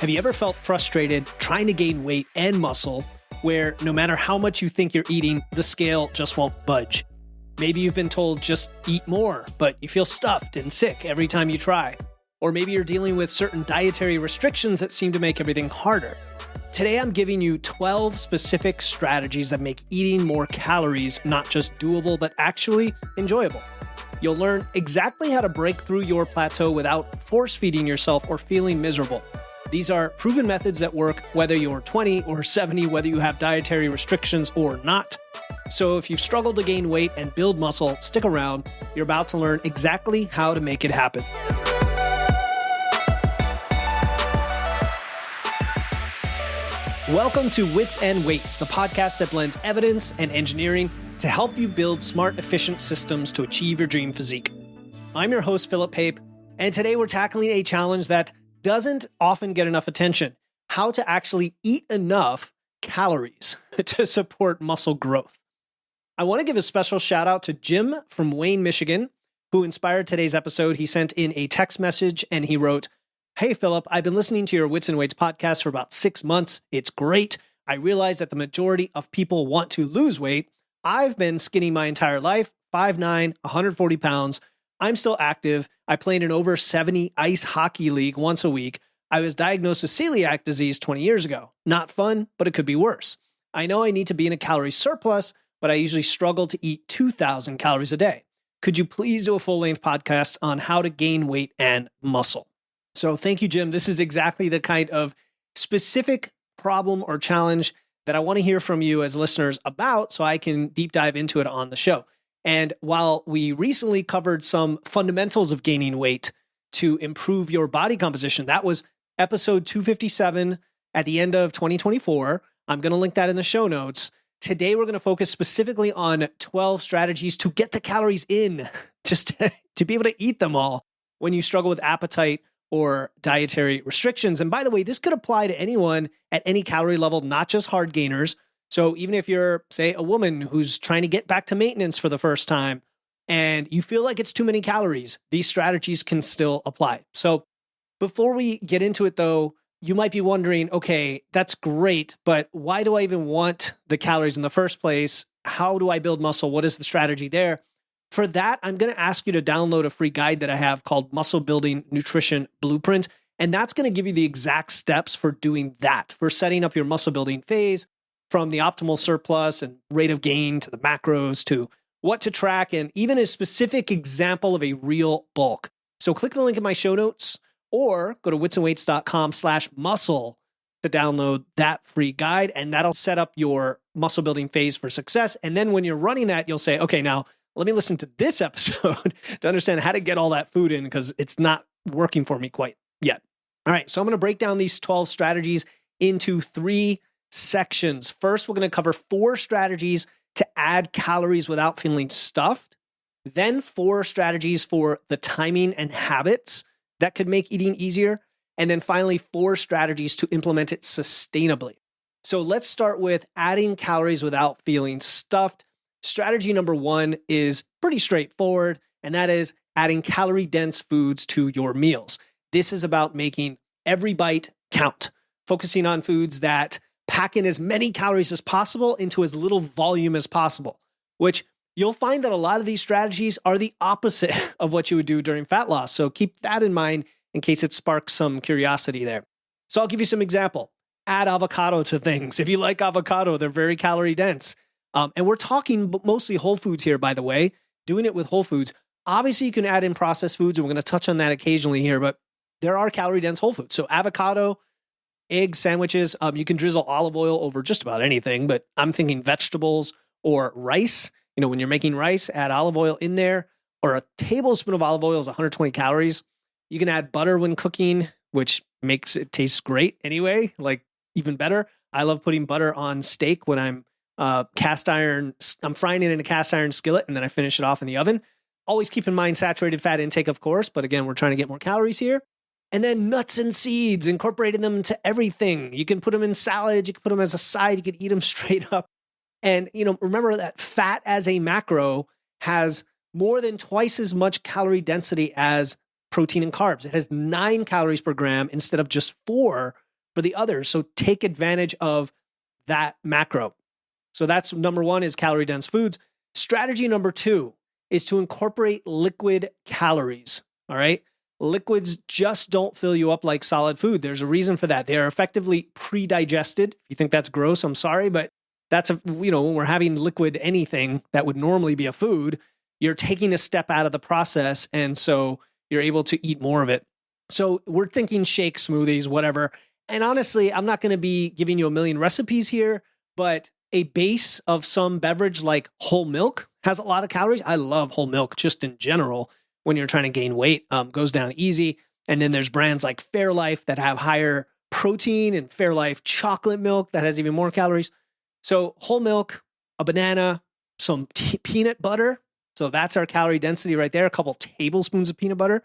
Have you ever felt frustrated trying to gain weight and muscle where no matter how much you think you're eating, the scale just won't budge? Maybe you've been told just eat more, but you feel stuffed and sick every time you try. Or maybe you're dealing with certain dietary restrictions that seem to make everything harder. Today, I'm giving you 12 specific strategies that make eating more calories not just doable, but actually enjoyable. You'll learn exactly how to break through your plateau without force-feeding yourself or feeling miserable. These are proven methods that work whether you're 20 or 70, whether you have dietary restrictions or not. So if you've struggled to gain weight and build muscle, stick around. You're about to learn exactly how to make it happen. Welcome to Wits and Weights, the podcast that blends evidence and engineering to help you build smart, efficient systems to achieve your dream physique. I'm your host, Philip Pape, and today we're tackling a challenge that doesn't often get enough attention: how to actually eat enough calories to support muscle growth. I want to give a special shout out to Jim from Wayne, Michigan, who inspired today's episode. He sent in a text message and he wrote, "Hey, Philip, I've been listening to your Wits and Weights podcast for about 6 months. It's great. I realize that the majority of people want to lose weight. I've been skinny my entire life, 5'9", 140 pounds. I'm still active. I play in an over 70 ice hockey league once a week. I was diagnosed with celiac disease 20 years ago. Not fun, but it could be worse. I know I need to be in a calorie surplus, but I usually struggle to eat 2,000 calories a day. Could you please do a full-length podcast on how to gain weight and muscle?" So thank you, Jim. This is exactly the kind of specific problem or challenge that I want to hear from you as listeners about so I can deep dive into it on the show. And while we recently covered some fundamentals of gaining weight to improve your body composition, that was episode 257 at the end of 2024. I'm going to link that in the show notes. Today, we're going to focus specifically on 12 strategies to get the calories in, just to be able to eat them all when you struggle with appetite or dietary restrictions. And by the way, this could apply to anyone at any calorie level, not just Hardgainers. So even if you're, say, a woman who's trying to get back to maintenance for the first time and you feel like it's too many calories, these strategies can still apply. So before we get into it, though, you might be wondering, okay, that's great, but why do I even want the calories in the first place? How do I build muscle? What is the strategy there? For that, I'm going to ask you to download a free guide that I have called Muscle Building Nutrition Blueprint. And that's going to give you the exact steps for doing that, for setting up your muscle building phase, from the optimal surplus and rate of gain to the macros to what to track, and even a specific example of a real bulk. So click the link in my show notes or go to witsandweights.com/muscle to download that free guide, and that'll set up your muscle building phase for success. And then when you're running that, you'll say, okay, now let me listen to this episode to understand how to get all that food in because it's not working for me quite yet. All right, so I'm going to break down these 12 strategies into 3 sections. First, we're going to cover 4 strategies to add calories without feeling stuffed. Then 4 strategies for the timing and habits that could make eating easier. And then finally, 4 strategies to implement it sustainably. So let's start with adding calories without feeling stuffed. Strategy number 1 is pretty straightforward, and that is adding calorie-dense foods to your meals. This is about making every bite count, focusing on foods that pack in as many calories as possible into as little volume as possible, which you'll find that a lot of these strategies are the opposite of what you would do during fat loss. So keep that in mind in case it sparks some curiosity there. So I'll give you some example. Add avocado to things. If you like avocado, they're very calorie dense. And we're talking mostly whole foods here, by the way, doing it with whole foods. Obviously, you can add in processed foods, and we're going to touch on that occasionally here, but there are calorie dense whole foods. So avocado, egg sandwiches, you can drizzle olive oil over just about anything, but I'm thinking vegetables or rice. You know, when you're making rice, add olive oil in there, or a tablespoon of olive oil is 120 calories. You can add butter when cooking, which makes it taste great anyway, like even better. I love putting butter on steak when I'm I'm frying it in a cast iron skillet, and then I finish it off in the oven. Always keep in mind saturated fat intake, of course, but again, we're trying to get more calories here. And then nuts and seeds, incorporating them into everything. You can put them in salads, you can put them as a side, you can eat them straight up. And, remember that fat as a macro has more than twice as much calorie density as protein and carbs. It has 9 calories per gram instead of just 4 for the others. So take advantage of that macro. So that's number one, is calorie dense foods. Strategy number two is to incorporate liquid calories. All right. Liquids just don't fill you up like solid food. There's a reason for that. They are effectively pre-digested. If you think that's gross, I'm sorry, but that's when we're having liquid anything that would normally be a food, you're taking a step out of the process, and so you're able to eat more of it. So we're thinking shakes, smoothies, whatever. And honestly, I'm not going to be giving you a million recipes here, but a base of some beverage like whole milk has a lot of calories. I love whole milk just in general. When you're trying to gain weight, goes down easy. And then there's brands like Fairlife that have higher protein, and Fairlife chocolate milk that has even more calories. So whole milk, a banana, some peanut butter. So that's our calorie density right there. A couple tablespoons of peanut butter.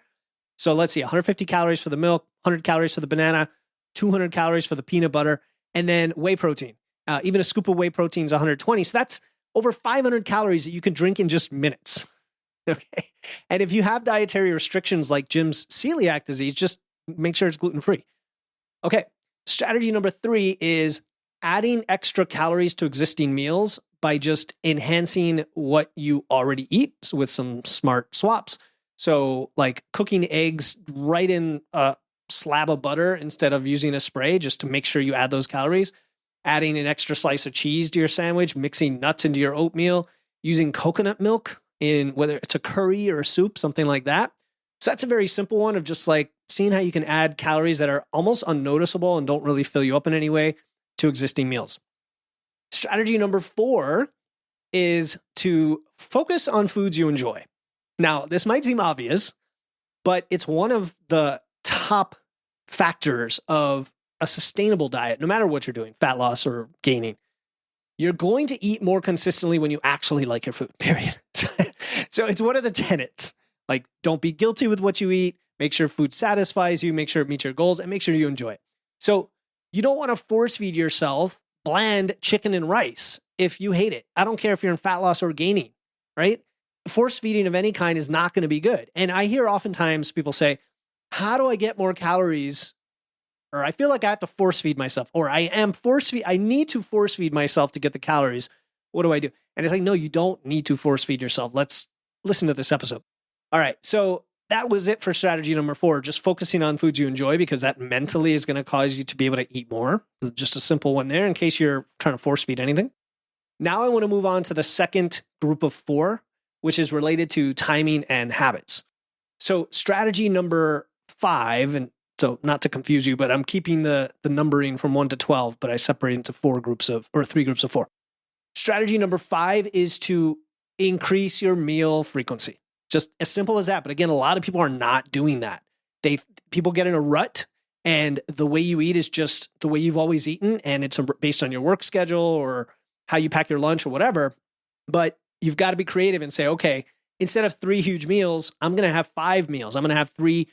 So let's see, 150 calories for the milk, 100 calories for the banana, 200 calories for the peanut butter, and then whey protein. Even a scoop of whey protein is 120. So that's over 500 calories that you can drink in just minutes. Okay. And if you have dietary restrictions like Jim's celiac disease, just make sure it's gluten-free. Okay. Strategy number three is adding extra calories to existing meals by just enhancing what you already eat with some smart swaps. So like cooking eggs right in a slab of butter instead of using a spray, just to make sure you add those calories. Adding an extra slice of cheese to your sandwich, mixing nuts into your oatmeal, using coconut milk in whether it's a curry or a soup, something like that. So that's a very simple one of just like seeing how you can add calories that are almost unnoticeable and don't really fill you up in any way to existing meals. Strategy number four is to focus on foods you enjoy. Now, this might seem obvious, but it's one of the top factors of a sustainable diet, no matter what you're doing, fat loss or gaining. You're going to eat more consistently when you actually like your food, period. So it's one of the tenets. Like, don't be guilty with what you eat. Make sure food satisfies you. Make sure it meets your goals, and make sure you enjoy it. So you don't want to force feed yourself bland chicken and rice if you hate it. I don't care if you're in fat loss or gaining, right? Force feeding of any kind is not going to be good. And I hear oftentimes people say, how do I get more calories? Or I feel like I have to force feed myself, or I need to force feed myself to get the calories. What do I do? And it's like, no, you don't need to force feed yourself. Let's listen to this episode. All right. So that was it for strategy number four, just focusing on foods you enjoy, because that mentally is going to cause you to be able to eat more. Just a simple one there in case you're trying to force feed anything. Now I want to move on to the second group of four, which is related to timing and habits. So strategy number five, and so not to confuse you, but I'm keeping the numbering from 1 to 12, but I separate into three groups of four. Strategy number five is to increase your meal frequency. Just as simple as that. But again, a lot of people are not doing that. People get in a rut, and the way you eat is just the way you've always eaten, and it's based on your work schedule or how you pack your lunch or whatever. But you've got to be creative and say, okay, instead of 3 huge meals, I'm going to have 5 meals. I'm going to have 3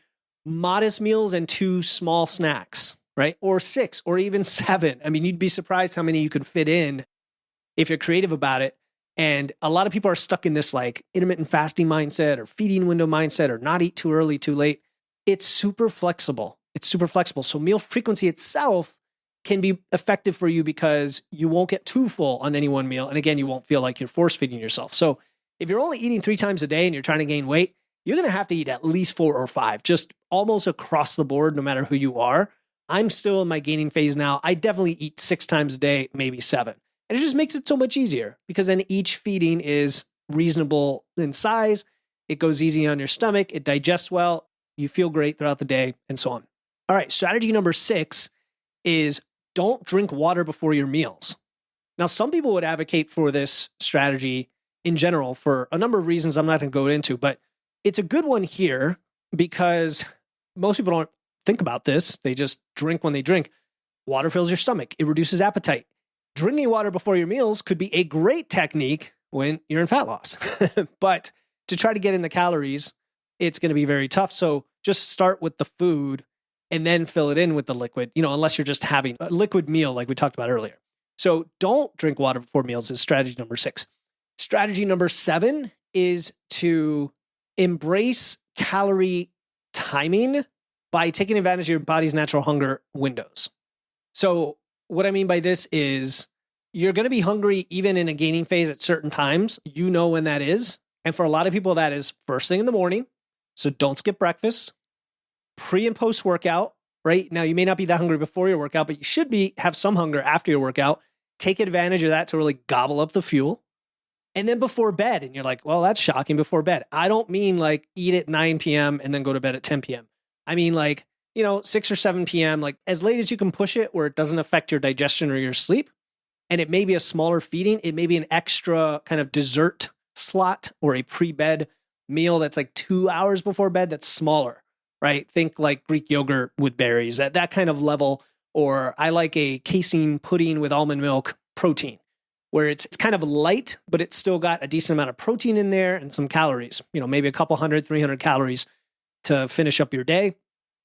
modest meals and 2 small snacks, right? Or 6 or even 7. I mean, you'd be surprised how many you could fit in if you're creative about it. And a lot of people are stuck in this like intermittent fasting mindset or feeding window mindset or not eat too early, too late. It's super flexible. So meal frequency itself can be effective for you because you won't get too full on any one meal. And again, you won't feel like you're force feeding yourself. So if you're only eating 3 times a day and you're trying to gain weight, you're going to have to eat at least 4 or 5, just almost across the board, no matter who you are. I'm still in my gaining phase now. I definitely eat 6 times a day, maybe 7. And it just makes it so much easier because then each feeding is reasonable in size. It goes easy on your stomach. It digests well. You feel great throughout the day and so on. All right. Strategy number 6 is don't drink water before your meals. Now, some people would advocate for this strategy in general for a number of reasons I'm not going to go into, but it's a good one here because most people don't think about this. They just drink when they drink. Water fills your stomach. It reduces appetite. Drinking water before your meals could be a great technique when you're in fat loss. But to try to get in the calories, it's going to be very tough. So just start with the food and then fill it in with the liquid, unless you're just having a liquid meal like we talked about earlier. So don't drink water before meals is strategy number 6. Strategy number 7 is to embrace calorie timing by taking advantage of your body's natural hunger windows. So what I mean by this is you're going to be hungry even in a gaining phase at certain times. You know when that is. And for a lot of people, that is first thing in the morning. So don't skip breakfast, pre and post workout, right? Now, you may not be that hungry before your workout, but you should have some hunger after your workout. Take advantage of that to really gobble up the fuel. And then before bed, and you're like, well, that's shocking, before bed. I don't mean like eat at 9 p.m. and then go to bed at 10 p.m. I mean like, 6 or 7 p.m., like as late as you can push it where it doesn't affect your digestion or your sleep. And it may be a smaller feeding. It may be an extra kind of dessert slot or a pre-bed meal that's like 2 hours before bed that's smaller, right? Think like Greek yogurt with berries, that kind of level. Or I like a casein pudding with almond milk protein, where it's kind of light, but it's still got a decent amount of protein in there and some calories, maybe a couple 300 calories to finish up your day.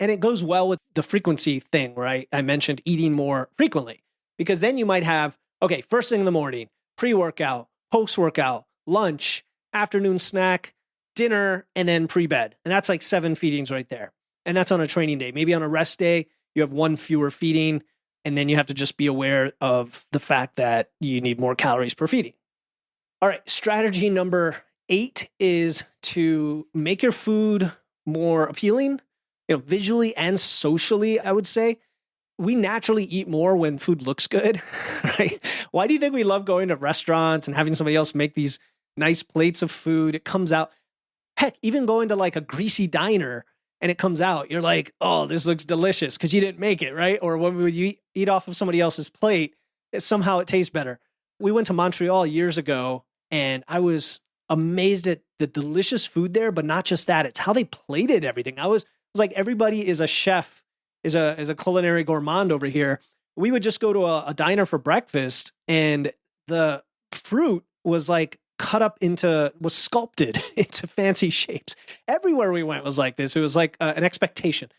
And it goes well with the frequency thing, where I mentioned eating more frequently, because then you might have, okay, first thing in the morning, pre-workout, post-workout, lunch, afternoon snack, dinner, and then pre-bed. And that's like 7 feedings right there. And that's on a training day. Maybe on a rest day, you have 1 fewer feeding, and then you have to just be aware of the fact that you need more calories per feeding. All right, strategy number 8 is to make your food more appealing, visually and socially, I would say. We naturally eat more when food looks good, right? Why do you think we love going to restaurants and having somebody else make these nice plates of food? It comes out, heck, even going to like a greasy diner and it comes out, you're like, oh, this looks delicious because you didn't make it, right? Or when you eat off of somebody else's plate, somehow it tastes better. We went to Montreal years ago and I was amazed at the delicious food there, but not just that, it's how they plated everything. It was like everybody is a chef, is a culinary gourmand over here. We would just go to a diner for breakfast and the fruit was like was sculpted into fancy shapes. Everywhere we went was like this. It was like an expectation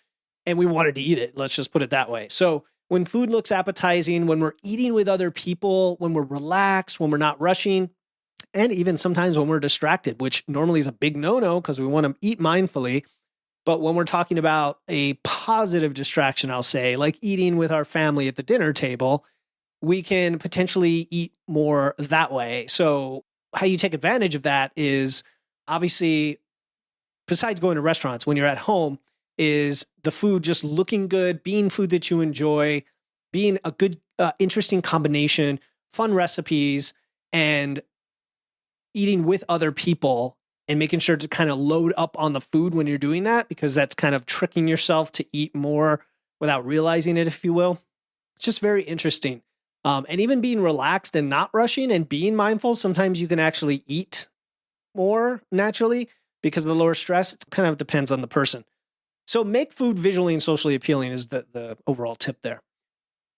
and we wanted to eat it. Let's just put it that way. So when food looks appetizing, when we're eating with other people, when we're relaxed, when we're not rushing, and even sometimes when we're distracted, which normally is a big no-no because we want to eat mindfully. But when we're talking about a positive distraction, I'll say, like eating with our family at the dinner table, we can potentially eat more that way. So how you take advantage of that is obviously, besides going to restaurants, when you're at home, is the food just looking good, being food that you enjoy, being a good, interesting combination, fun recipes, and eating with other people and making sure to kind of load up on the food when you're doing that, because that's kind of tricking yourself to eat more without realizing it, if you will. It's just very interesting. And even being relaxed and not rushing and being mindful, sometimes you can actually eat more naturally because of the lower stress. It kind of depends on the person. So make food visually and socially appealing is the overall tip there.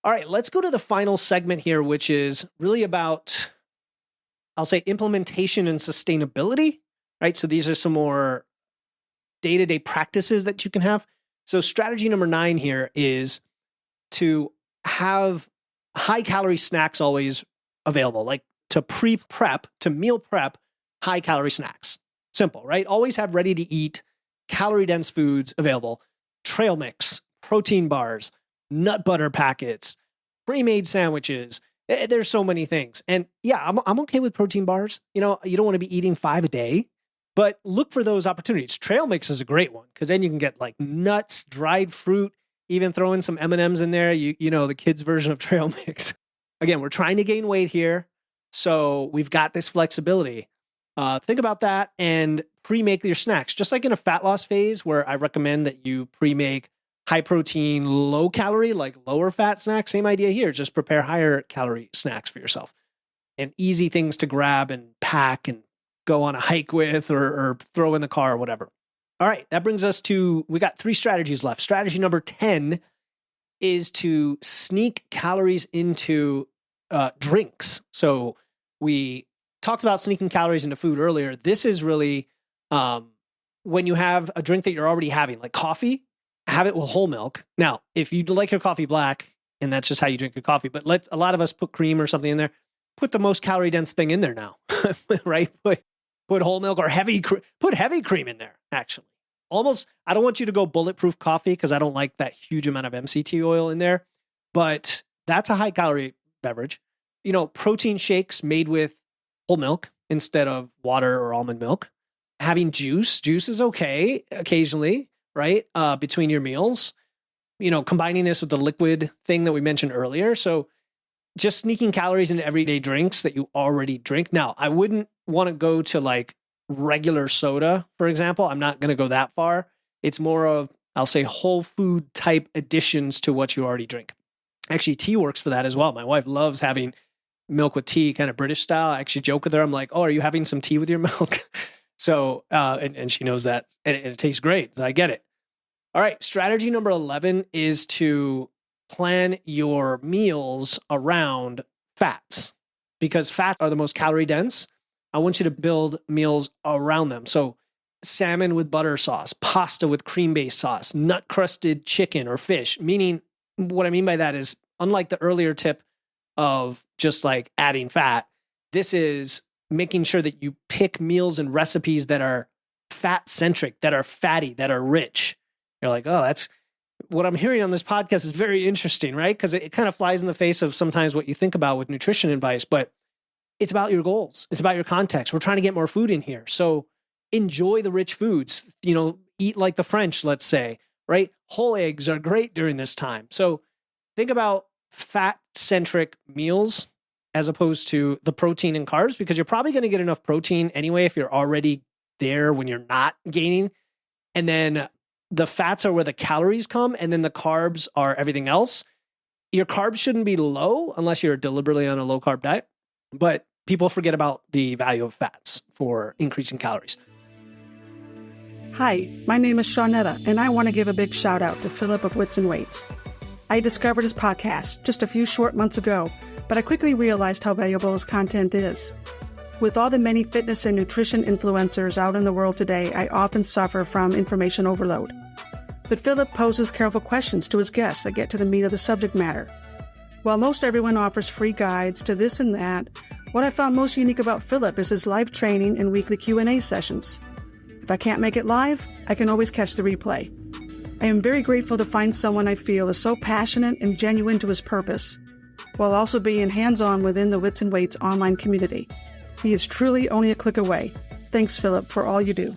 All right, let's go to the final segment here, which is really about, I'll say, implementation and sustainability, right? So these are some more day-to-day practices that you can have. So strategy number 9 here is to have high-calorie snacks always available, like to pre-prep, to meal prep high-calorie snacks. Simple, right? Always have ready-to-eat, calorie-dense foods available. Trail mix, protein bars, nut butter packets, pre-made sandwiches. There's so many things. And yeah, I'm okay with protein bars. You don't want to be eating 5 a day, but look for those opportunities. Trail mix is a great one because then you can get like nuts, dried fruit, even throw in some M&Ms in there. You know, the kids' version of trail mix. Again, we're trying to gain weight here, so we've got this flexibility. Think about that and pre-make your snacks. Just like in a fat loss phase where I recommend that you pre-make high protein, low calorie, like lower fat snacks. Same idea here. Just prepare higher calorie snacks for yourself and easy things to grab and pack and go on a hike with or throw in the car or whatever. All right. That brings us to, we got 3 strategies left. Strategy number 10 is to sneak calories into drinks. So we talked about sneaking calories into food earlier. This is really when you have a drink that you're already having, like coffee, have it with whole milk. Now, if you like your coffee black, and that's just how you drink your coffee, but a lot of us put cream or something in there, put the most calorie dense thing in there now, right? Put whole milk or put heavy cream in there, actually. Almost, I don't want you to go bulletproof coffee because I don't like that huge amount of MCT oil in there. but that's a high calorie beverage. Protein shakes made with whole milk instead of water or almond milk. Having juice is okay occasionally, right? Between your meals, combining this with the liquid thing that we mentioned earlier. So just sneaking calories into everyday drinks that you already drink. Now, I wouldn't want to go to like regular soda, for example. I'm not going to go that far. It's more of, I'll say, whole food type additions to what you already drink. Actually, tea works for that as well. My wife loves having milk with tea, kind of British style. I actually joke with her. I'm like, oh, are you having some tea with your milk? So, and she knows that, and it tastes great. So I get it. All right. Strategy number 11 is to plan your meals around fats, because fats are the most calorie dense. I want you to build meals around them. So salmon with butter sauce, pasta with cream-based sauce, nut-crusted chicken or fish, meaning what I mean by that is, unlike the earlier tip of just like adding fat, this is making sure that you pick meals and recipes that are fat-centric, that are fatty, that are rich. You're like, oh, that's what I'm hearing on this podcast is very interesting, right? Because it kind of flies in the face of sometimes what you think about with nutrition advice, but it's about your goals. It's about your context. We're trying to get more food in here. So enjoy the rich foods, eat like the French, let's say, right? Whole eggs are great during this time. So think about fat-centric meals as opposed to the protein and carbs, because you're probably going to get enough protein anyway if you're already there when you're not gaining. And then the fats are where the calories come, and then the carbs are everything else. Your carbs shouldn't be low unless you're deliberately on a low-carb diet, but people forget about the value of fats for increasing calories. Hi, my name is Shawnetta, and I want to give a big shout out to Philip of Wits and Weights. I discovered his podcast just a few short months ago, but I quickly realized how valuable his content is. With all the many fitness and nutrition influencers out in the world today, I often suffer from information overload. But Philip poses careful questions to his guests that get to the meat of the subject matter. While most everyone offers free guides to this and that, what I found most unique about Philip is his live training and weekly Q&A sessions. If I can't make it live, I can always catch the replay. I am very grateful to find someone I feel is so passionate and genuine to his purpose, while also being hands-on within the Wits and Weights online community. He is truly only a click away. Thanks, Philip, for all you do.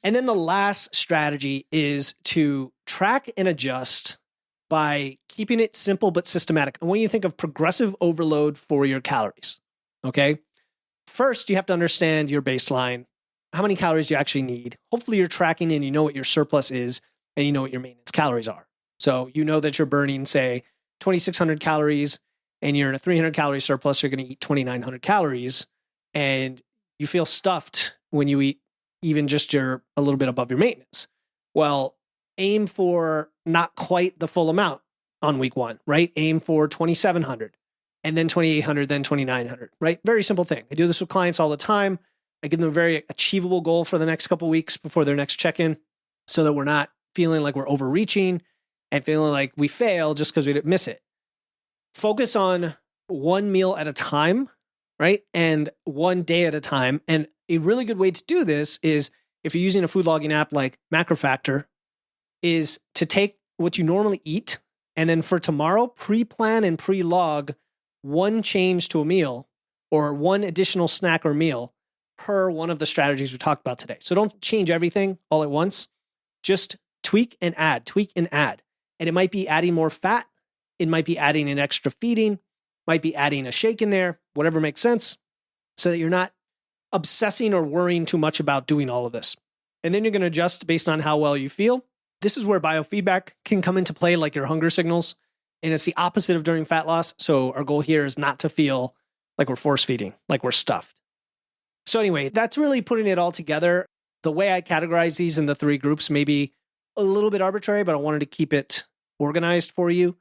And then the last strategy is to track and adjust by keeping it simple but systematic. And when you think of progressive overload for your calories, okay? First, you have to understand your baseline. How many calories do you actually need? Hopefully you're tracking and you know what your surplus is and you know what your maintenance calories are. So you know that you're burning, say, 2,600 calories and you're in a 300 calorie surplus, you're going to eat 2,900 calories and you feel stuffed when you eat even just a little bit above your maintenance. Well, aim for not quite the full amount on week one, right? Aim for 2,700 and then 2,800, then 2,900, right? Very simple thing. I do this with clients all the time. I give them a very achievable goal for the next couple of weeks before their next check-in so that we're not feeling like we're overreaching and feeling like we fail just because we didn't miss it. Focus on one meal at a time, right? And one day at a time. And a really good way to do this is, if you're using a food logging app like MacroFactor, is to take what you normally eat and then for tomorrow, pre-plan and pre-log one change to a meal or one additional snack or meal per one of the strategies we talked about today. So don't change everything all at once. Just tweak and add. And it might be adding more fat. It might be adding an extra feeding, might be adding a shake in there, whatever makes sense, so that you're not obsessing or worrying too much about doing all of this. And then you're going to adjust based on how well you feel. This is where biofeedback can come into play, like your hunger signals. And it's the opposite of during fat loss. So our goal here is not to feel like we're force feeding, like we're stuffed. So anyway, that's really putting it all together. The way I categorize these in the three groups may be a little bit arbitrary, but I wanted to keep it organized for you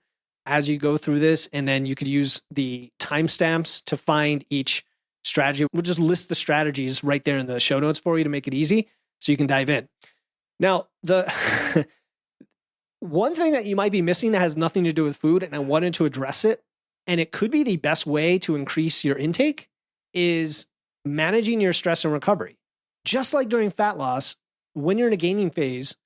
as you go through this. And then you could use the timestamps to find each strategy. We'll just list the strategies right there in the show notes for you to make it easy so you can dive in. Now, the one thing that you might be missing that has nothing to do with food, and I wanted to address it, and it could be the best way to increase your intake, is managing your stress and recovery. Just like during fat loss, when you're in a gaining phase,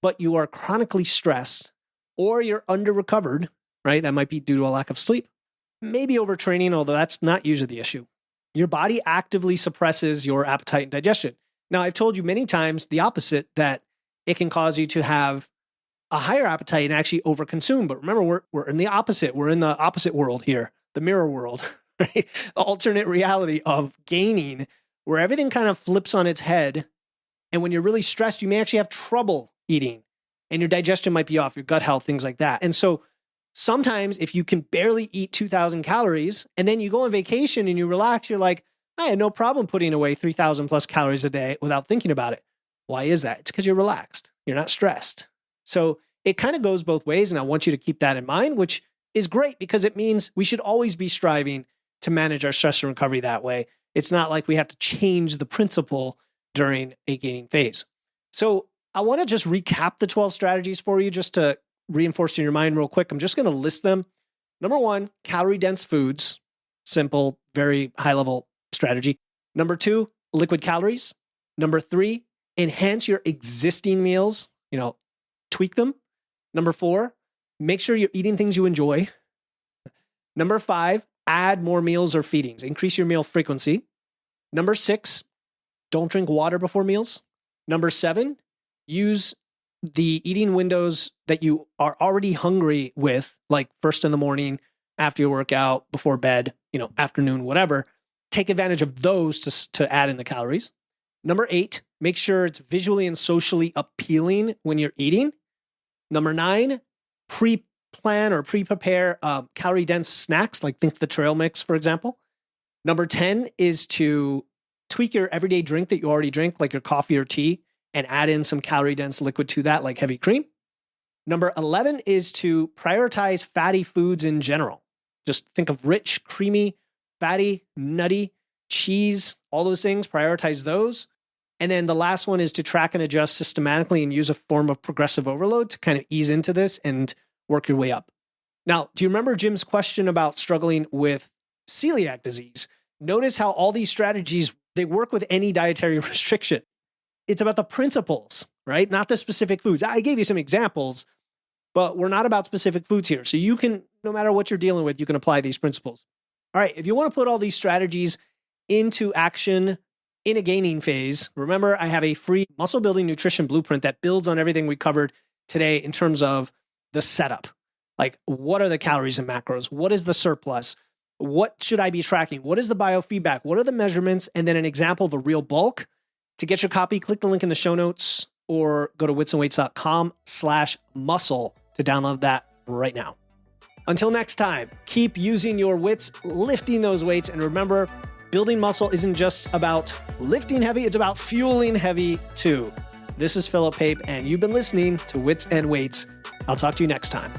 but you are chronically stressed or you're under recovered, right? That might be due to a lack of sleep, maybe overtraining, although that's not usually the issue. Your body actively suppresses your appetite and digestion. Now, I've told you many times the opposite, that it can cause you to have a higher appetite and actually overconsume. But remember, we're in the opposite. We're in the opposite world here, the mirror world, right? The alternate reality of gaining, where everything kind of flips on its head. And when you're really stressed, you may actually have trouble eating, and your digestion might be off, your gut health, things like that. And so sometimes if you can barely eat 2,000 calories and then you go on vacation and you relax, you're like, I had no problem putting away 3,000 plus calories a day without thinking about it. Why is that? It's because you're relaxed. You're not stressed. So it kind of goes both ways. And I want you to keep that in mind, which is great because it means we should always be striving to manage our stress and recovery that way. It's not like we have to change the principle during a gaining phase. So I want to just recap the 12 strategies for you just to reinforce in your mind real quick. I'm just going to list them. Number 1, calorie-dense foods. Simple, very high-level strategy. Number 2, liquid calories. Number 3, enhance your existing meals. Tweak them. Number 4, make sure you're eating things you enjoy. Number 5, add more meals or feedings. Increase your meal frequency. Number 6, don't drink water before meals. Number 7, use the eating windows that you are already hungry with, like first in the morning, after your workout, before bed, afternoon, whatever. Take advantage of those to add in the calories. Number 8, make sure it's visually and socially appealing when you're eating. Number 9, pre-plan or pre-prepare calorie-dense snacks, like think the trail mix, for example. Number 10 is to tweak your everyday drink that you already drink, like your coffee or tea, and add in some calorie-dense liquid to that, like heavy cream. Number 11 is to prioritize fatty foods in general. Just think of rich, creamy, fatty, nutty, cheese, all those things, prioritize those. And then the last one is to track and adjust systematically and use a form of progressive overload to kind of ease into this and work your way up. Now, do you remember Jim's question about struggling with celiac disease? Notice how all these strategies, they work with any dietary restriction. It's about the principles, right? Not the specific foods. I gave you some examples, but we're not about specific foods here. So you can, no matter what you're dealing with, you can apply these principles. All right, if you want to put all these strategies into action in a gaining phase, remember I have a free muscle building nutrition blueprint that builds on everything we covered today in terms of the setup. Like, what are the calories and macros? What is the surplus? What should I be tracking? What is the biofeedback? What are the measurements? And then an example of a real bulk. To get your copy, click the link in the show notes or go to witsandweights.com/muscle to download that right now. Until next time, keep using your wits, lifting those weights, and remember, building muscle isn't just about lifting heavy, it's about fueling heavy too. This is Philip Pape, and you've been listening to Wits and Weights. I'll talk to you next time.